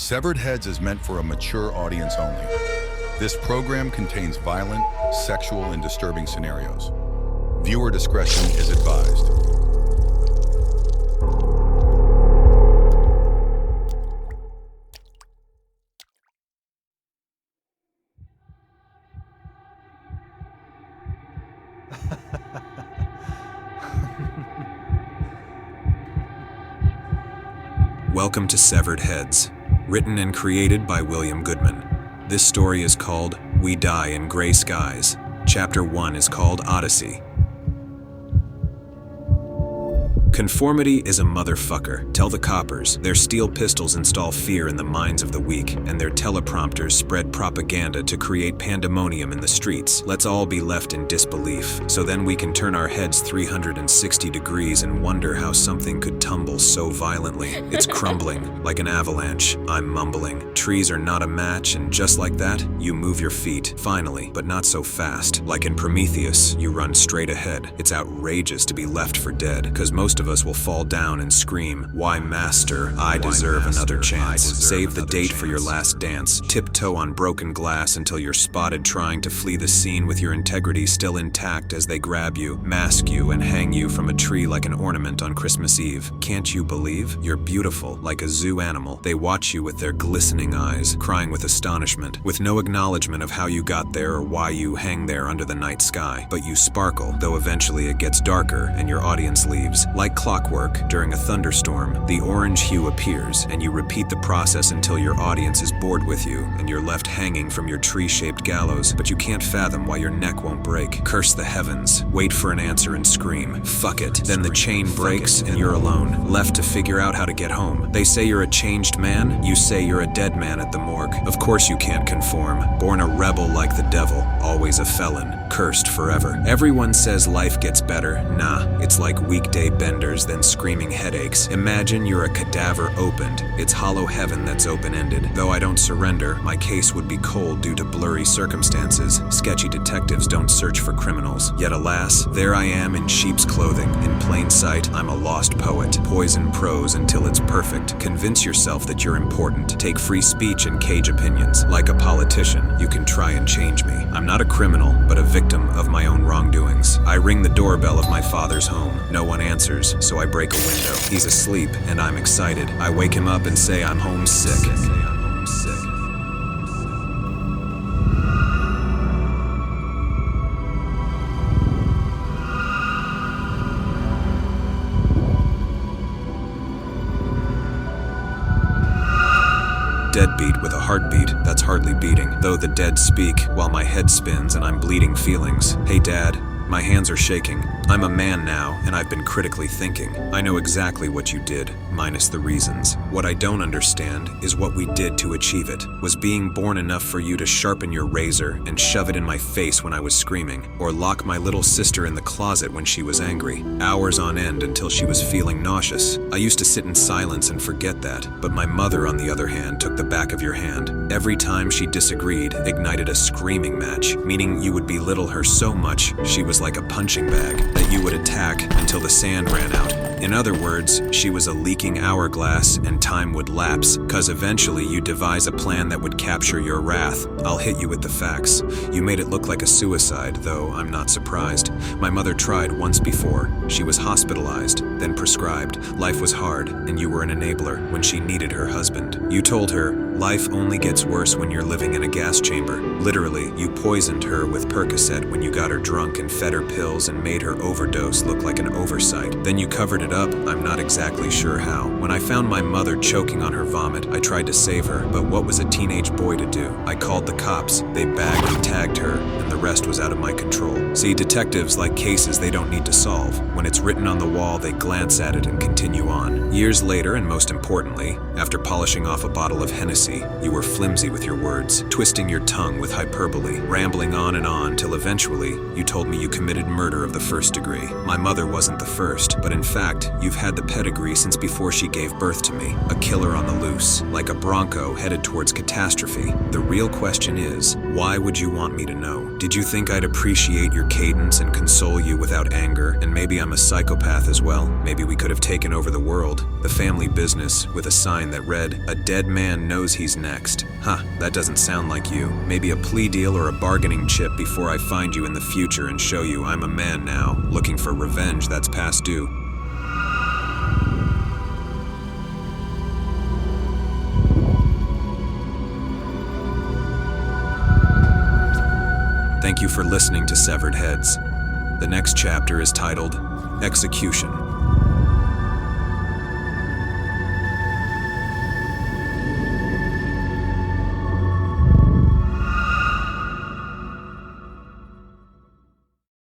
Severed Heads is meant for a mature audience only. This program contains violent, sexual, and disturbing scenarios. Viewer discretion is advised. Welcome to Severed Heads, written and created by William Goodman. This story is called We Die in Gray Skies. Chapter 1 is called Odyssey. Conformity is a motherfucker. Tell the coppers. Their steel pistols install fear in the minds of the weak, and their teleprompters spread propaganda to create pandemonium in the streets. Let's all be left in disbelief, so then we can turn our heads 360 degrees and wonder how something could tumble so violently. It's crumbling, like an avalanche. I'm mumbling. Trees are not a match, and just like that, you move your feet. Finally, but not so fast. Like in Prometheus, you run straight ahead. It's outrageous to be left for dead, because most of us will fall down and scream, "Why, master, I deserve another chance." Save the date for your last dance. Tiptoe on broken glass until you're spotted trying to flee the scene with your integrity still intact as they grab you, mask you, and hang you from a tree like an ornament on Christmas Eve. Can't you believe? You're beautiful, like a zoo animal. They watch you with their glistening eyes, crying with astonishment, with no acknowledgement of how you got there or why you hang there under the night sky. But you sparkle, though eventually it gets darker and your audience leaves. Like clockwork, during a thunderstorm, the orange hue appears, and you repeat the process until your audience is bored with you, and you're left hanging from your tree-shaped gallows, but you can't fathom why your neck won't break. Curse the heavens, wait for an answer and scream, "Fuck it." Then the chain breaks, and you're alone, left to figure out how to get home. They say you're a changed man, you say you're a dead man at the morgue. Of course you can't conform. Born a rebel like the devil, always a felon, cursed forever. Everyone says life gets better. Nah, it's like weekday benders, then screaming headaches. Imagine you're a cadaver opened. It's hollow heaven that's open-ended. Though I don't surrender, my case would be cold due to blurry circumstances. Sketchy detectives don't search for criminals. Yet alas, there I am in sheep's clothing. In plain sight, I'm a lost poet. Poison prose until it's perfect. Convince yourself that you're important. Take free speech and cage opinions. Like a politician, you can try and change me. I'm not a criminal, but a victim of my own wrongdoings. I ring the doorbell of my father's home. No one answers, so I break a window. He's asleep, and I'm excited. I wake him up and say I'm homesick. Deadbeat with a heartbeat that's hardly beating, though the dead speak while my head spins and I'm bleeding feelings. Hey Dad, my hands are shaking. I'm a man now, and I've been critically thinking. I know exactly what you did, minus the reasons. What I don't understand is what we did to achieve it. Was being born enough for you to sharpen your razor and shove it in my face when I was screaming, or lock my little sister in the closet when she was angry, hours on end until she was feeling nauseous? I used to sit in silence and forget that, but my mother, on the other hand, took the back of your hand. Every time she disagreed, ignited a screaming match, meaning you would belittle her so much she was like a punching bag that you would attack until the sand ran out. In other words, she was a leaking hourglass and time would lapse, cause eventually you devise a plan that would capture your wrath. I'll hit you with the facts. You made it look like a suicide, though I'm not surprised. My mother tried once before. She was hospitalized, then prescribed. Life was hard, and you were an enabler when she needed her husband. You told her, life only gets worse when you're living in a gas chamber. Literally, you poisoned her with Percocet when you got her drunk and fed her pills and made her overdose look like an oversight. Then you covered it up, I'm not exactly sure how. When I found my mother choking on her vomit, I tried to save her, but what was a teenage boy to do? I called the cops, they bagged and tagged her, and the rest was out of my control. See, detectives like cases they don't need to solve. When it's written on the wall, they glance at it and continue on. Years later, and most importantly, after polishing off a bottle of Hennessy, you were flimsy with your words, twisting your tongue with hyperbole, rambling on till eventually you told me you committed murder of the first degree. My mother wasn't the first, but in fact, you've had the pedigree since before she gave birth to me. A killer on the loose, like a bronco headed towards catastrophe. The real question is, why would you want me to know? Did you think I'd appreciate your cadence and console you without anger? And maybe I'm a psychopath as well. Maybe we could have taken over the world, the family business, with a sign sign that read, "A dead man knows he's next." Huh, that doesn't sound like you. Maybe a plea deal or a bargaining chip before I find you in the future and show you I'm a man now, looking for revenge that's past due. Thank you for listening to Severed Heads. The next chapter is titled Execution.